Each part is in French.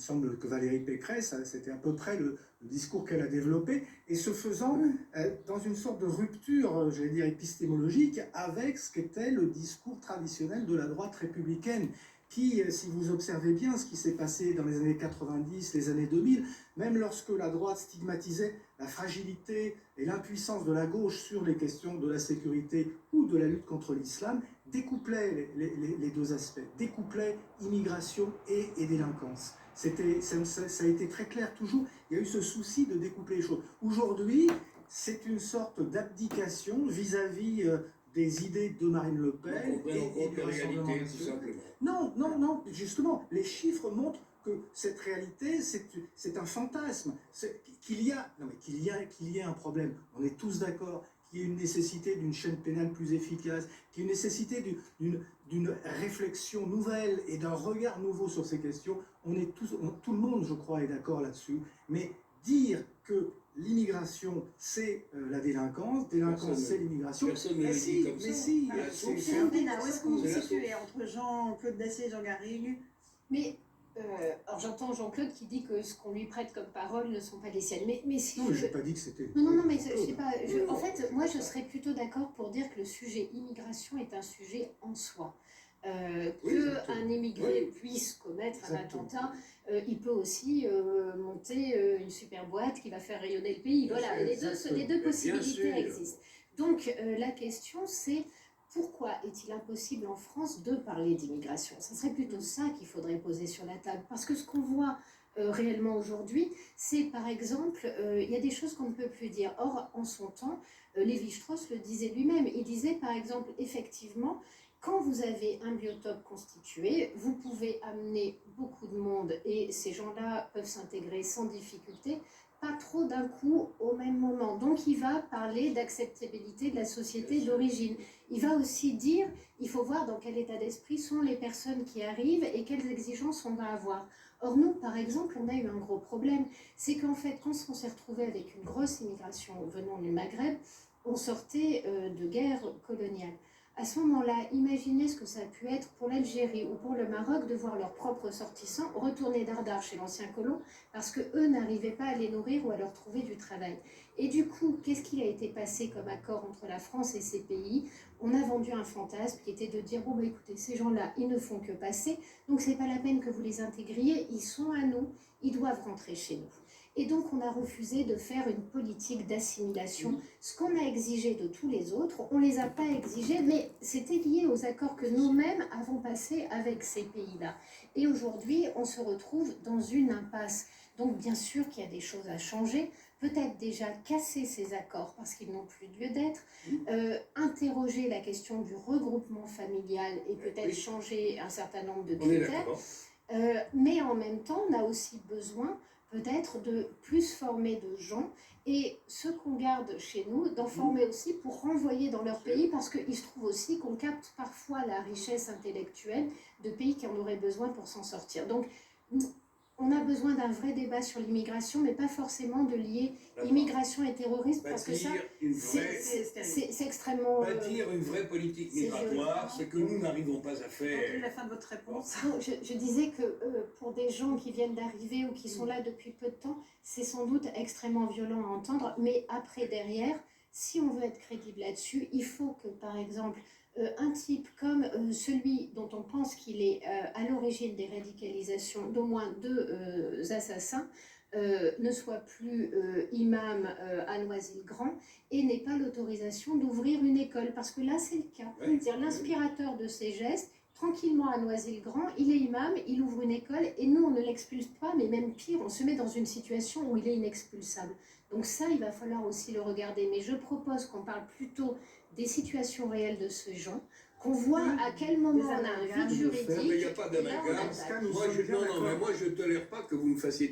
me semble que Valérie Pécresse, c'était à peu près le discours qu'elle a développé, et ce faisant dans une sorte de rupture, j'allais dire épistémologique, avec ce qu'était le discours traditionnel de la droite républicaine, qui, si vous observez bien ce qui s'est passé dans les années 90, les années 2000, même lorsque la droite stigmatisait la fragilité et l'impuissance de la gauche sur les questions de la sécurité ou de la lutte contre l'islam, découplait les deux aspects, découplait immigration et délinquance. Ça a été très clair toujours, il y a eu ce souci de découpler les choses. Aujourd'hui, c'est une sorte d'abdication vis-à-vis des idées de Marine Le Pen et du Rassemblement national. Non, justement, les chiffres montrent que cette réalité, c'est un fantasme, qu'il y ait un problème. On est tous d'accord qu'il y ait une nécessité d'une chaîne pénale plus efficace, qu'il y ait une nécessité d'une réflexion nouvelle et d'un regard nouveau sur ces questions. Tout le monde, je crois, est d'accord là-dessus. Mais dire que l'immigration, c'est la délinquance c'est l'immigration. Mais si, c'est un débat. Où est-ce que vous vous situez entre Jean-Claude Dacier et Jean Garrigue? Mais alors j'entends Jean-Claude qui dit que ce qu'on lui prête comme parole ne sont pas les siennes. Mais si non, je n'ai pas dit que c'était... Non, mais je sais pas. En fait, moi, je serais plutôt d'accord pour dire que le sujet immigration est un sujet en soi. Qu'un immigré puisse commettre un attentat, il peut aussi monter une super boîte qui va faire rayonner le pays. Voilà, les deux possibilités existent. Donc la question c'est pourquoi est-il impossible en France de parler d'immigration? Ce serait plutôt ça qu'il faudrait poser sur la table. Parce que ce qu'on voit réellement aujourd'hui, c'est par exemple, il y a des choses qu'on ne peut plus dire. Or, en son temps, Lévi-Strauss le disait lui-même. Il disait par exemple, effectivement, quand vous avez un biotope constitué, vous pouvez amener beaucoup de monde et ces gens-là peuvent s'intégrer sans difficulté, pas trop d'un coup au même moment. Donc il va parler d'acceptabilité de la société d'origine. Il va aussi dire, il faut voir dans quel état d'esprit sont les personnes qui arrivent et quelles exigences on va avoir. Or nous, par exemple, on a eu un gros problème, c'est qu'en fait, quand on s'est retrouvé avec une grosse immigration venant du Maghreb, on sortait de guerre coloniale. À ce moment-là, imaginez ce que ça a pu être pour l'Algérie ou pour le Maroc de voir leurs propres ressortissants retourner dardard chez l'ancien colon parce qu'eux n'arrivaient pas à les nourrir ou à leur trouver du travail. Et du coup, qu'est-ce qu'il a été passé comme accord entre la France et ces pays? On a vendu un fantasme qui était de dire, bon bah écoutez, ces gens-là, ils ne font que passer, donc c'est pas la peine que vous les intégriez, ils sont à nous, ils doivent rentrer chez nous. Et donc, on a refusé de faire une politique d'assimilation. Ce qu'on a exigé de tous les autres, on ne les a pas exigés, mais c'était lié aux accords que nous-mêmes avons passés avec ces pays-là. Et aujourd'hui, on se retrouve dans une impasse. Donc, bien sûr qu'il y a des choses à changer. Peut-être déjà casser ces accords parce qu'ils n'ont plus lieu d'être. Interroger la question du regroupement familial et peut-être changer un certain nombre de critères. Mais en même temps, on a aussi besoin peut-être de plus former de gens et ceux qu'on garde chez nous, d'en former aussi pour renvoyer dans leur pays parce qu'il se trouve aussi qu'on capte parfois la richesse intellectuelle de pays qui en auraient besoin pour s'en sortir. Donc, on a besoin d'un vrai débat sur l'immigration, mais pas forcément de lier immigration et terrorisme, parce que ça, c'est extrêmement... Bâtir une vraie politique migratoire, ce que nous n'arrivons pas à faire. La fin de votre réponse. Non, je disais que pour des gens qui viennent d'arriver ou qui sont là depuis peu de temps, c'est sans doute extrêmement violent à entendre, mais après, derrière, si on veut être crédible là-dessus, il faut que, par exemple, un type comme celui dont on pense qu'il est à l'origine des radicalisations d'au moins 2 assassins ne soit plus imam à Noisy-le-Grand et n'ait pas l'autorisation d'ouvrir une école. Parce que là, c'est le cas. C'est-à-dire l'inspirateur de ces gestes, tranquillement à Noisy-le-Grand, il est imam, il ouvre une école et nous, on ne l'expulse pas, mais même pire, on se met dans une situation où il est inexpulsable. Donc ça, il va falloir aussi le regarder. Mais je propose qu'on parle plutôt des situations réelles de ce genre, qu'on voit à quel moment on a un vide juridique. Mais il n'y a pas d'amalgame. Moi, je ne tolère pas que vous me fassiez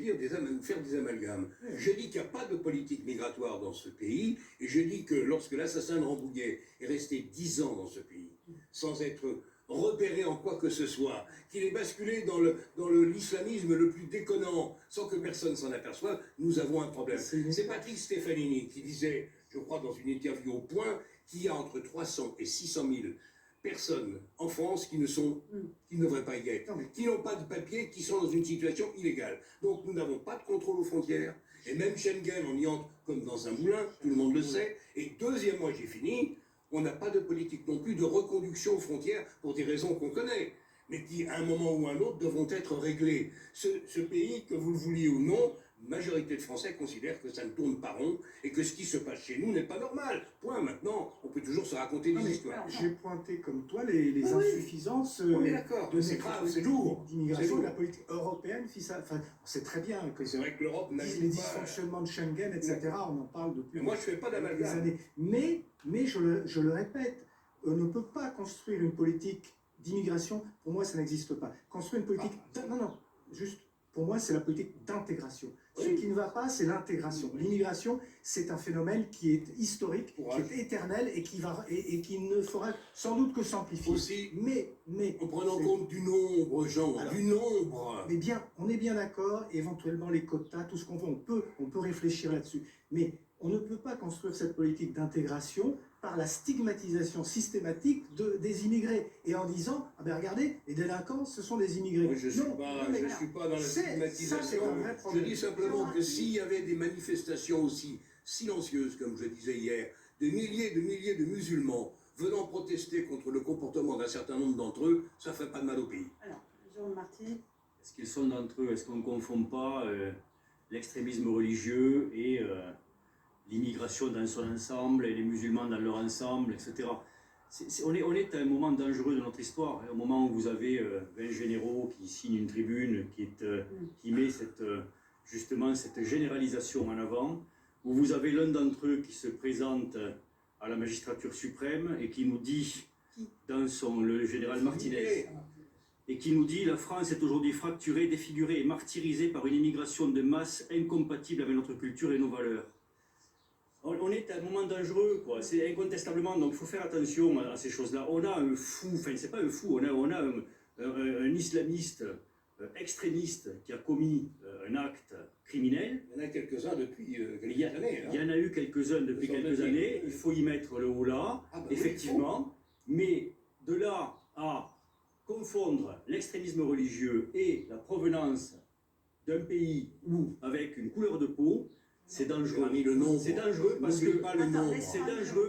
faire des amalgames. Je dis qu'il n'y a pas de politique migratoire dans ce pays, et je dis que lorsque l'assassin de Rambouillet est resté 10 ans dans ce pays, sans être repéré en quoi que ce soit, qu'il est basculé dans l'islamisme le plus déconnant, sans que personne s'en aperçoive, nous avons un problème. C'est Patrick Stefanini qui disait, je crois dans une interview au Point, qu'il y a entre 300 et 600 000 personnes en France qui ne devraient pas y être, qui n'ont pas de papier, qui sont dans une situation illégale. Donc nous n'avons pas de contrôle aux frontières. Et même Schengen, on y entre comme dans un moulin, tout le monde le sait. Et deuxièmement, j'ai fini, on n'a pas de politique non plus de reconduction aux frontières pour des raisons qu'on connaît, mais qui, à un moment ou à un autre, devront être réglées. Ce pays, que vous le vouliez ou non, la majorité de Français considèrent que ça ne tourne pas rond et que ce qui se passe chez nous n'est pas normal. Point. Maintenant, on peut toujours se raconter des histoires. J'ai pointé comme toi les insuffisances c'est grave, c'est lourd. D'immigration de la politique européenne. Enfin, on sait très bien que c'est vrai que l'Europe n'a les dysfonctionnements de Schengen, etc. On en parle depuis moi, je fais pas des années. Mais je le répète, on ne peut pas construire une politique d'immigration. Pour moi, ça n'existe pas. Construire une politique... juste... Pour moi, c'est la politique d'intégration. Ce qui ne va pas, c'est l'intégration. L'immigration, c'est un phénomène qui est historique, qui est éternel et qui ne fera sans doute que s'amplifier. Aussi, mais en prenant compte du nombre, Jean, du nombre. Mais bien, on est bien d'accord, éventuellement les quotas, tout ce qu'on veut, on peut réfléchir là-dessus. Mais on ne peut pas construire cette politique d'intégration par la stigmatisation systématique des immigrés et en disant ah ben regardez, les délinquants ce sont des immigrés. Moi, je ne suis pas dans la stigmatisation. Je dis simplement que s'il y avait des manifestations aussi silencieuses, comme je disais hier, des milliers de musulmans venant protester contre le comportement d'un certain nombre d'entre eux, ça ne fait pas de mal au pays. Alors, Jérôme Marty. Est-ce qu'ils sont d'entre eux? Est-ce qu'on ne confond pas l'extrémisme religieux et l'immigration dans son ensemble, et les musulmans dans leur ensemble, etc. On est à un moment dangereux de notre histoire, au moment où vous avez 20 généraux qui signent une tribune qui met justement cette généralisation en avant, où vous avez l'un d'entre eux qui se présente à la magistrature suprême et qui nous dit, le général Martinez, et qui nous dit « La France est aujourd'hui fracturée, défigurée et martyrisée par une immigration de masse incompatible avec notre culture et nos valeurs. » On est à un moment dangereux, quoi. C'est incontestablement, donc il faut faire attention à ces choses-là. On a un fou, enfin c'est pas un fou, on a un islamiste extrémiste qui a commis un acte criminel. Il y en a quelques-uns depuis quelques années. Il y en a eu quelques-uns depuis quelques années, il faut y mettre le haut là, effectivement, mais de là à confondre l'extrémisme religieux et la provenance d'un pays ou avec une couleur de peau, c'est dangereux. C'est dangereux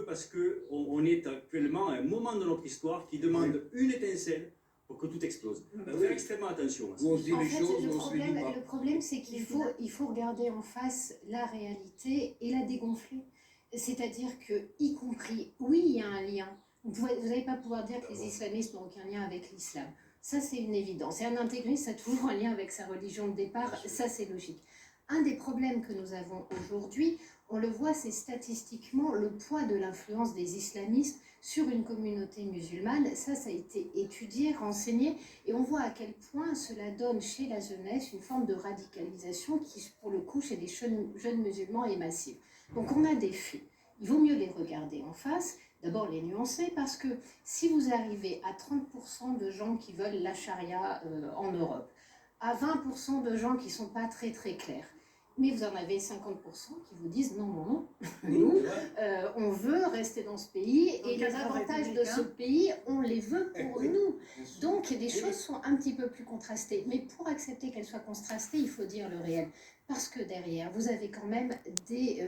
parce que on est actuellement à un moment de notre histoire qui demande une étincelle pour que tout explose. Il faut faire extrêmement attention. Le problème, c'est qu'il faut regarder en face la réalité et la dégonfler. C'est-à-dire que, y compris, oui, il y a un lien. Vous n'allez pas pouvoir dire que les islamistes n'ont aucun lien avec l'islam. Ça, c'est une évidence. Et un intégriste a toujours un lien avec sa religion de départ. Ça, c'est logique. Un des problèmes que nous avons aujourd'hui, on le voit, c'est statistiquement le poids de l'influence des islamistes sur une communauté musulmane. Ça a été étudié, renseigné, et on voit à quel point cela donne chez la jeunesse une forme de radicalisation qui, pour le coup, chez les jeunes musulmans est massive. Donc on a des faits. Il vaut mieux les regarder en face, d'abord les nuancer, parce que si vous arrivez à 30% de gens qui veulent la charia en Europe, à 20% de gens qui ne sont pas très très clairs, mais vous en avez 50% qui vous disent non, nous, on veut rester dans ce pays et les avantages de ce pays, on les veut pour nous. Donc les choses sont un petit peu plus contrastées. Mais pour accepter qu'elles soient contrastées, il faut dire le réel. Parce que derrière, vous avez quand même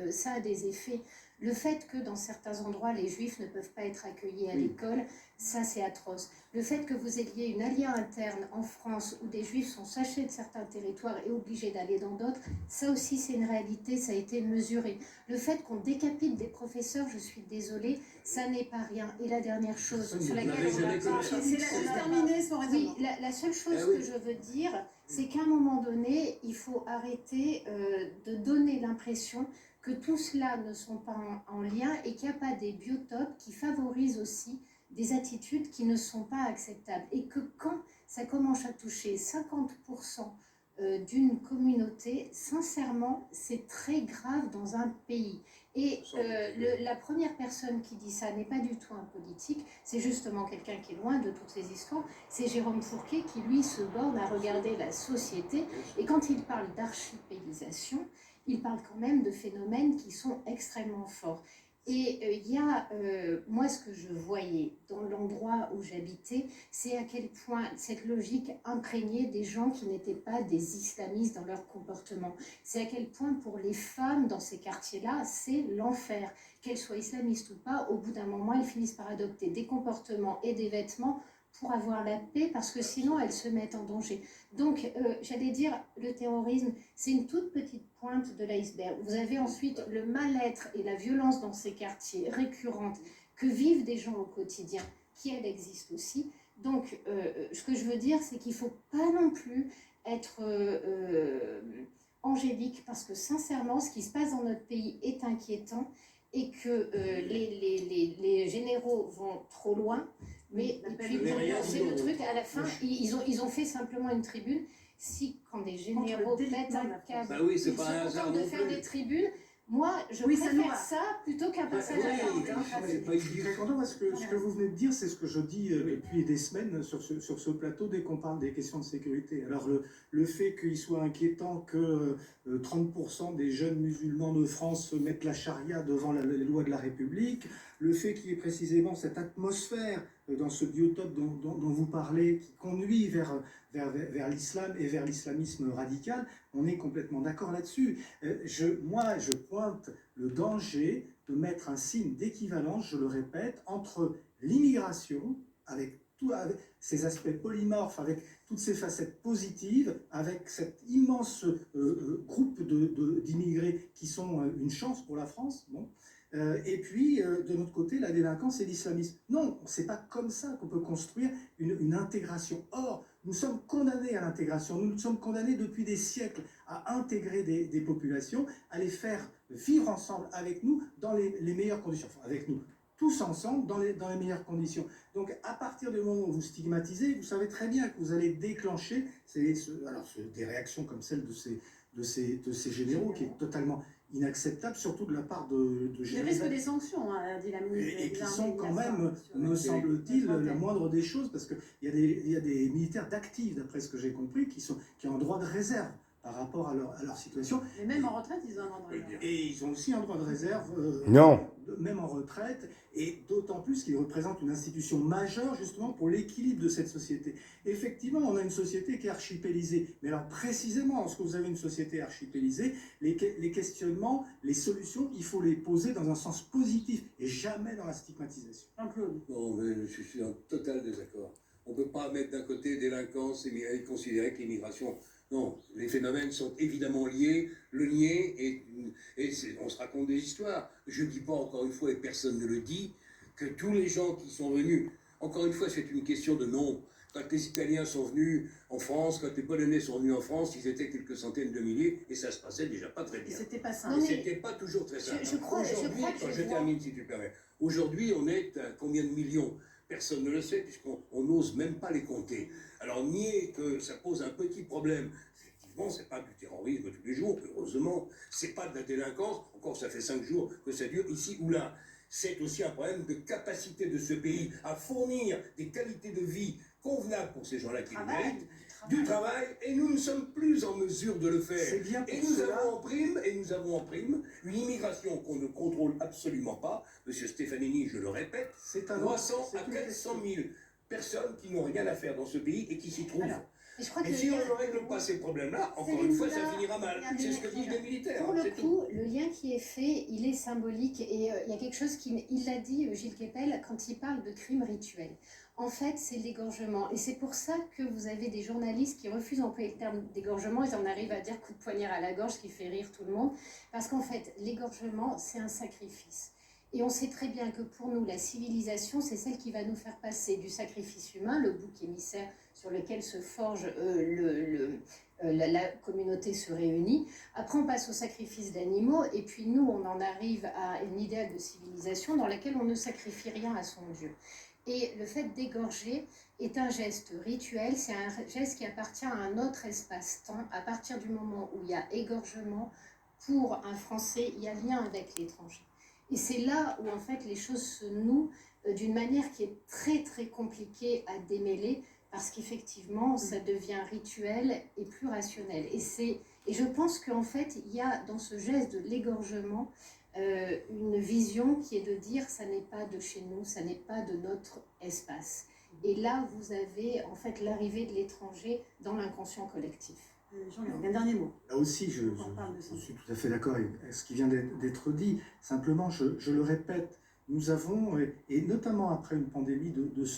ça a des effets. Le fait que dans certains endroits, les juifs ne peuvent pas être accueillis à l'école, ça c'est atroce. Le fait que vous ayez une alia interne en France où des juifs sont sachés de certains territoires et obligés d'aller dans d'autres, ça aussi c'est une réalité, ça a été mesuré. Le fait qu'on décapite des professeurs, je suis désolée, ça n'est pas rien. Et la dernière chose sur laquelle on va pas... Oui, la seule chose que je veux dire, c'est qu'à un moment donné, il faut arrêter de donner l'impression que tout cela ne sont pas en lien et qu'il n'y a pas des biotopes qui favorisent aussi des attitudes qui ne sont pas acceptables. Et que quand ça commence à toucher 50% d'une communauté, sincèrement, c'est très grave dans un pays. Et la première personne qui dit ça n'est pas du tout un politique, c'est justement quelqu'un qui est loin de toutes ces histoires, c'est Jérôme Fourquet qui, lui, se borne à regarder la société. Et quand il parle d'archipélisation, il parle quand même de phénomènes qui sont extrêmement forts. Et il y a, moi, ce que je voyais dans l'endroit où j'habitais, c'est à quel point cette logique imprégnait des gens qui n'étaient pas des islamistes dans leur comportement. C'est à quel point pour les femmes dans ces quartiers-là, c'est l'enfer. Qu'elles soient islamistes ou pas, au bout d'un moment, elles finissent par adopter des comportements et des vêtements pour avoir la paix, parce que sinon elles se mettent en danger. Donc, j'allais dire, le terrorisme, c'est une toute petite pointe de l'iceberg. Vous avez ensuite le mal-être et la violence dans ces quartiers récurrentes que vivent des gens au quotidien, qui, elles, existent aussi. Donc, ce que je veux dire, c'est qu'il ne faut pas non plus être angélique, parce que sincèrement, ce qui se passe dans notre pays est inquiétant, et que les généraux vont trop loin. Mais puis, c'est le truc, à la fin, ils ont fait simplement une tribune. Si, quand des généraux pètent un câble, ils se contentent de faire des tribunes, moi, je préfère ça plutôt qu'un passage à vide. Je suis très content parce que ce que vous venez de dire, c'est ce que je dis depuis des semaines sur ce plateau dès qu'on parle des questions de sécurité. Alors, le fait qu'il soit inquiétant que 30% des jeunes musulmans de France mettent la charia devant les lois de la République, le fait qu'il y ait précisément cette atmosphère dans ce biotope dont vous parlez, qui conduit vers l'islam et vers l'islamisme radical, on est complètement d'accord là-dessus. Moi, je pointe le danger de mettre un signe d'équivalence, je le répète, entre l'immigration, avec ses aspects polymorphes, avec toutes ces facettes positives, avec cet immense groupe d'immigrés qui sont une chance pour la France, bon. Et puis, de notre côté, la délinquance et l'islamisme. Non, c'est pas comme ça qu'on peut construire une intégration. Or, nous sommes condamnés à l'intégration. Nous sommes condamnés depuis des siècles à intégrer des populations, à les faire vivre ensemble avec nous dans les meilleures conditions. Enfin, avec nous, tous ensemble, dans les meilleures conditions. Donc, à partir du moment où vous stigmatisez, vous savez très bien que vous allez déclencher des réactions comme celle de ces généraux, qui est totalement inacceptable, surtout de la part de généraux. Il risque des sanctions, hein, dit la ministre. Et qui sont quand même, me semble-t-il, la moindre des choses, parce qu'il y a des militaires d'actifs, d'après ce que j'ai compris, qui ont un droit de réserve par rapport à leur situation. Mais même en retraite, ils ont un droit de réserve. Et ils ont aussi un droit de réserve, même en retraite, et d'autant plus qu'ils représentent une institution majeure justement pour l'équilibre de cette société. Effectivement, on a une société qui est archipélisée, mais alors précisément, lorsque vous avez une société archipélisée, les questionnements, les solutions, il faut les poser dans un sens positif et jamais dans la stigmatisation. Jean-Claude. Non, mais je suis en total désaccord. On ne peut pas mettre d'un côté délinquance et considérer que l'immigration... Non, les phénomènes sont évidemment liés, le nier, et on se raconte des histoires. Je ne dis pas, encore une fois, et personne ne le dit, que tous les gens qui sont venus, encore une fois, c'est une question de nombre. Quand les Italiens sont venus en France, quand les Polonais sont venus en France, ils étaient quelques centaines de milliers, et ça se passait déjà pas très bien. C'était pas simple. Et c'était pas toujours très simple. Je termine, si tu permets. Aujourd'hui, on est à combien de millions ? Personne ne le sait, puisqu'on n'ose même pas les compter. Alors, nier que ça pose un petit problème, effectivement, c'est pas du terrorisme tous les jours, heureusement, c'est pas de la délinquance, encore ça fait 5 jours que ça dure ici ou là. C'est aussi un problème de capacité de ce pays à fournir des qualités de vie convenables pour ces gens-là qui le méritent, du travail, et nous ne sommes plus en mesure de le faire. Et nous avons en prime une immigration qu'on ne contrôle absolument pas. Monsieur Stefanini, je le répète, 300 à 400 000 personnes qui n'ont rien à faire dans ce pays et qui s'y trouvent. Et si on ne règle pas ces problèmes-là, encore une fois, ça finira mal. C'est ce que disent les militaires. Pour le coup, le lien qui est fait, il est symbolique. Et il y a quelque chose il l'a dit, Gilles Kepel, quand il parle de crime rituel. En fait, c'est l'égorgement. Et c'est pour ça que vous avez des journalistes qui refusent d'employer le terme d'égorgement. Ils en arrivent à dire coup de poignard à la gorge, ce qui fait rire tout le monde. Parce qu'en fait, l'égorgement, c'est un sacrifice. Et on sait très bien que pour nous, la civilisation, c'est celle qui va nous faire passer du sacrifice humain, le bouc émissaire sur lequel se forge la communauté se réunit. Après, on passe au sacrifice d'animaux. Et puis nous, on en arrive à une idéal de civilisation dans laquelle on ne sacrifie rien à son Dieu. Et le fait d'égorger est un geste rituel, c'est un geste qui appartient à un autre espace-temps. À partir du moment où il y a égorgement, pour un Français, il y a lien avec l'étranger. Et c'est là où en fait les choses se nouent d'une manière qui est très très compliquée à démêler, parce qu'effectivement ça devient rituel et plus rationnel. Et je pense qu'en fait il y a dans ce geste de l'égorgement une vision qui est de dire ça n'est pas de chez nous, ça n'est pas de notre espace. Et là, vous avez en fait l'arrivée de l'étranger dans l'inconscient collectif. Jean-Luc, un dernier mot. Là aussi, je suis tout à fait d'accord avec ce qui vient d'être dit. Simplement, je le répète, nous avons, et notamment après une pandémie de ce